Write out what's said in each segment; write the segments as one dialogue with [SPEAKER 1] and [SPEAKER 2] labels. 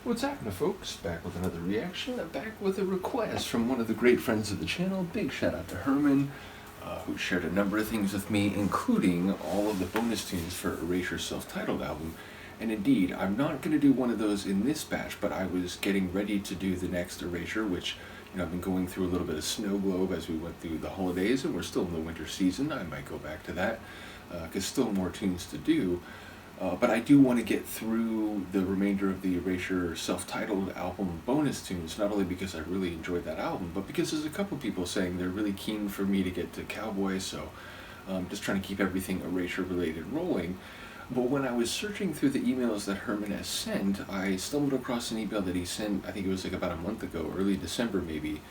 [SPEAKER 1] What's happening, folks? Back with another reaction, back with a request from one of the great friends of the channel. Big shout out to Herman, who shared a number of things with me, including all of the bonus tunes for Erasure's self-titled album. And indeed, I'm not going to do one of those in this batch, but I was getting ready to do the next Erasure, which, I've been going through a little bit of snow globe as we went through the holidays, and we're still in the winter season. I might go back to that, because still more tunes to do. But I do want to get through the remainder of the Erasure self-titled album bonus tunes, not only because I really enjoyed that album, but because there's a couple people saying they're really keen for me to get to Cowboy, so I'm just trying to keep everything Erasure related rolling. But when I was searching through the emails that Herman has sent, I stumbled across an email that he sent, I think it was like about a month ago, early December maybe,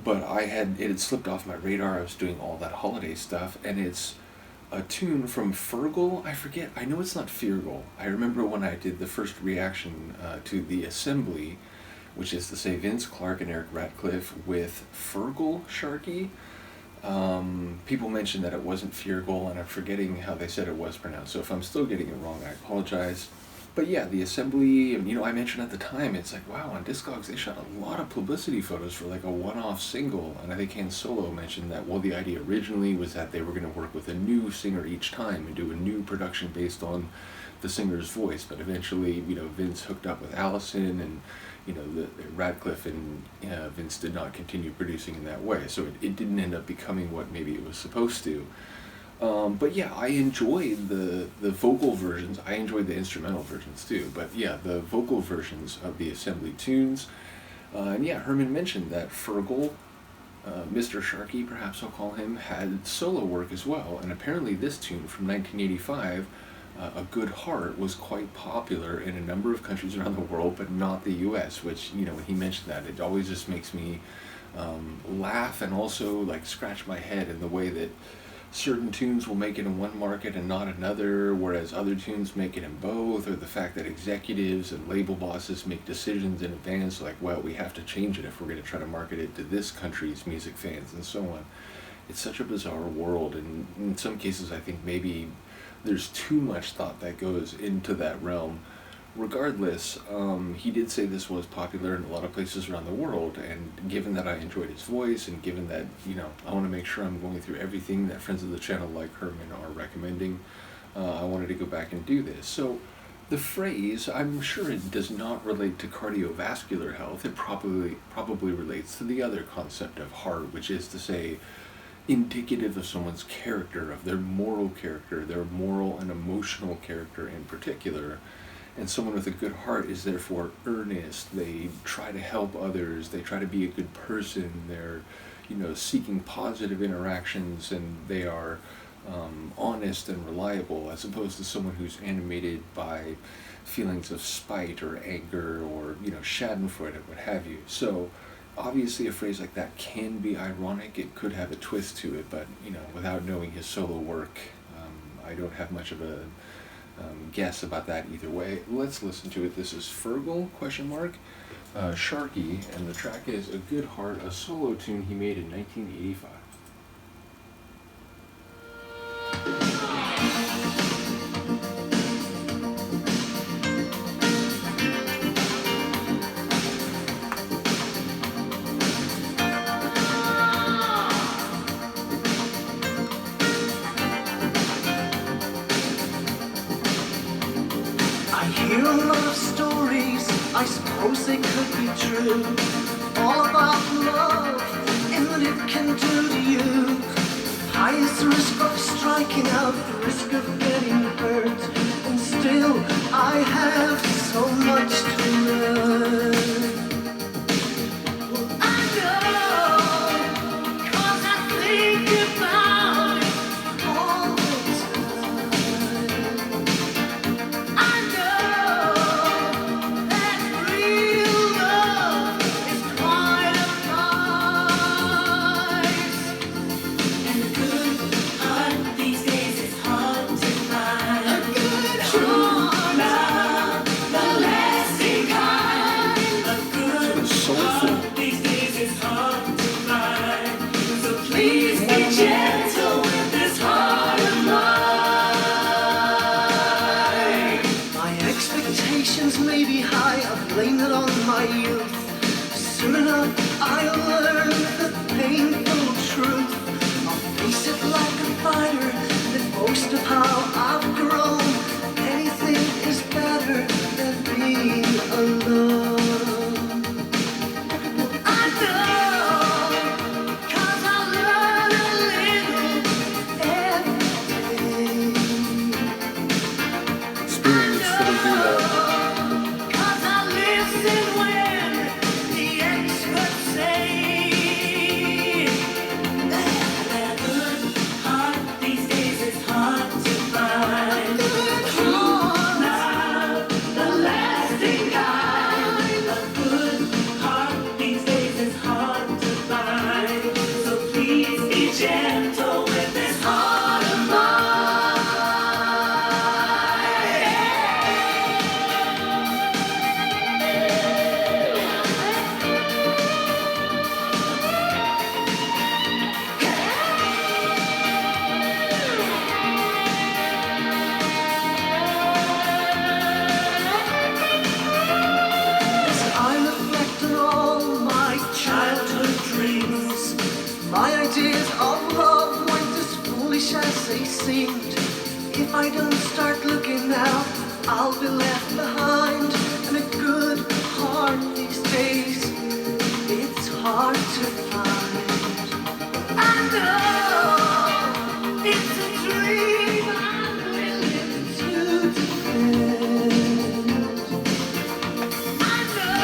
[SPEAKER 1] but it had slipped off my radar. I was doing all that holiday stuff, and it's a tune from Feargal. I forget. I know it's not Feargal. I remember when I did the first reaction to the Assembly, which is to say Vince Clarke and Eric Ratcliffe with Feargal Sharkey. People mentioned that it wasn't Feargal, and I'm forgetting how they said it was pronounced. So if I'm still getting it wrong, I apologize. But yeah, the Assembly, I mentioned at the time, it's like, wow, on Discogs they shot a lot of publicity photos for like a one-off single, and I think Han Solo mentioned that, well, the idea originally was that they were going to work with a new singer each time and do a new production based on the singer's voice, but eventually, Vince hooked up with Allison, and, the Radcliffe and Vince did not continue producing in that way, so it didn't end up becoming what maybe it was supposed to. But yeah, I enjoyed the vocal versions. I enjoyed the instrumental versions too. But yeah, the vocal versions of the Assembly tunes. And yeah, Herman mentioned that Feargal, Mr. Sharkey, perhaps I'll call him, had solo work as well. And apparently this tune from 1985, A Good Heart, was quite popular in a number of countries around the world, but not the US, which, when he mentioned that, it always just makes me laugh and also like scratch my head in the way that certain tunes will make it in one market and not another, whereas other tunes make it in both, or the fact that executives and label bosses make decisions in advance like, well, we have to change it if we're going to try to market it to this country's music fans and so on. It's such a bizarre world, and in some cases I think maybe there's too much thought that goes into that realm. Regardless, he did say this was popular in a lot of places around the world, and given that I enjoyed his voice, and given that, I want to make sure I'm going through everything that friends of the channel like Herman are recommending, I wanted to go back and do this. So the phrase, I'm sure it does not relate to cardiovascular health. It probably relates to the other concept of heart, which is to say indicative of someone's character, of their moral character, their moral and emotional character in particular. And someone with a good heart is therefore earnest. They try to help others. They try to be a good person. They're, seeking positive interactions, and they are honest and reliable, as opposed to someone who's animated by feelings of spite or anger or, schadenfreude and what have you. So obviously a phrase like that can be ironic. It could have a twist to it, but, without knowing his solo work, I don't have much of a guess about that either way. Let's listen to it. This is Feargal, Sharkey, and the track is A Good Heart, a solo tune he made in 1985.
[SPEAKER 2] I hear a lot of stories, I suppose they could be true, all about love and what it can do to you. High is the risk of striking out, the risk of getting hurt, and still I have so much to learn. Well, I know, 'cause I think about it all the time. I know that real love is quite a price, and a good heart these days is hard to find. A good heart, love, the high, I've blamed it on my youth. Soon enough, I'll learn the painful truth. I'll face it like a fighter, then boast of how I've grown. Anything is better than being alone. I know, 'cause I learn a little every day.
[SPEAKER 1] Experience that'll do that.
[SPEAKER 2] 'Cause I listen when the experts say that a good heart these days is hard to find. Good heart, not the lasting kind. A good heart these days is hard to find. So please be gentle with this heart of mine. As I reflect on all my childhood dreams, my ideas of love weren't as foolish as they seemed. If I don't start looking now, I'll be left behind. And a good heart these days, it's hard to find. I know it's a dream I'm willing to defend. I know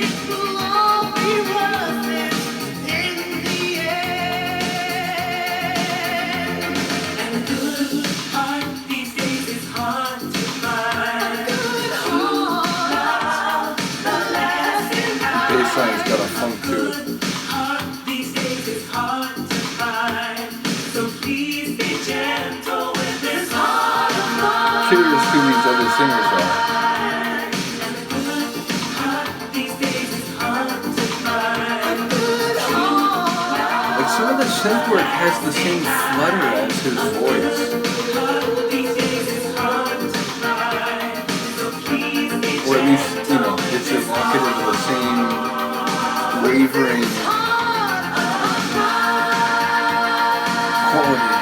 [SPEAKER 2] it will all be worth it in the end. And a good heart these days is hard to find. A good heart, the lasting kind.
[SPEAKER 1] Bassline's got a funk to it.
[SPEAKER 2] Good heart these days is hard to find. So please be gentle with this heart of mine.
[SPEAKER 1] Curious who these other singers are.
[SPEAKER 2] And a good heart these days is hard to find. A good heart.
[SPEAKER 1] Like some of the synth work has the same flutter as his voice.
[SPEAKER 2] These days is hard to find. So please be
[SPEAKER 1] Or at least, you know, it's evocative of the same wavering quality.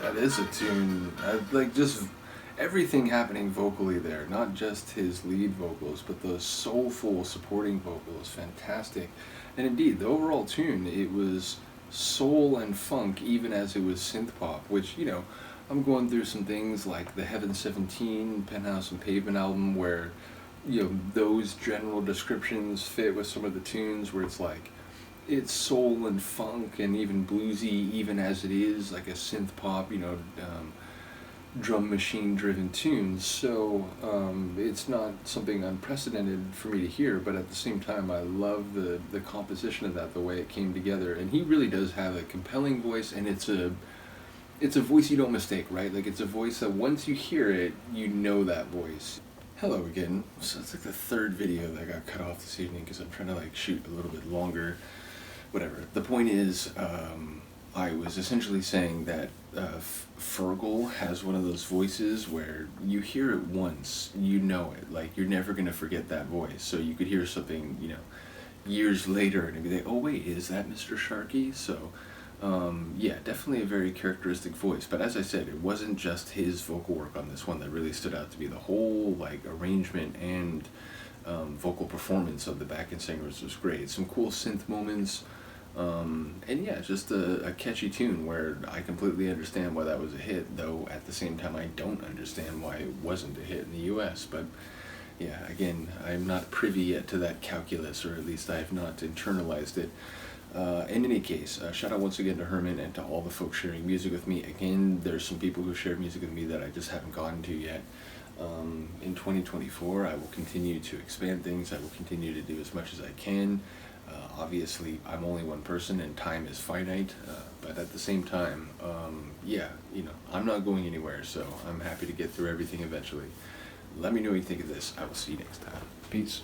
[SPEAKER 1] That is a tune. Like just everything happening vocally there, not just his lead vocals, but those soulful supporting vocals, fantastic. And indeed, the overall tune, it was soul and funk, even as it was synth pop, which, you know, I'm going through some things like the Heaven 17 Penthouse and Pavement album where, you know, those general descriptions fit with some of the tunes where it's like, it's soul and funk and even bluesy, even as it is like a synth pop, you know, drum machine driven tunes. So it's not something unprecedented for me to hear, but at the same time I love the composition of that, the way it came together. And he really does have a compelling voice, and it's a voice you don't mistake, right? Like it's a voice that once you hear it, you know that voice. Hello again. So it's like the third video that got cut off this evening because I'm trying to like shoot a little bit longer. Whatever. The point is, I was essentially saying that Feargal has one of those voices where you hear it once, you know it. Like you're never gonna forget that voice. So you could hear something, you know, years later and be like, oh wait, is that Mr. Sharkey? So yeah, definitely a very characteristic voice. But as I said, it wasn't just his vocal work on this one that really stood out to me. The whole like arrangement and vocal performance of the backing singers was great. Some cool synth moments. And yeah, just a catchy tune where I completely understand why that was a hit, though at the same time I don't understand why it wasn't a hit in the US. But yeah, again, I'm not privy yet to that calculus, or at least I have not internalized it. In any case, shout out once again to Herman and to all the folks sharing music with me. Again, there's some people who shared music with me that I just haven't gotten to yet. In 2024, I will continue to expand things. I will continue to do as much as I can. Obviously, I'm only one person and time is finite, but at the same time, yeah, I'm not going anywhere, so I'm happy to get through everything eventually. Let me know what you think of this. I will see you next time. Peace.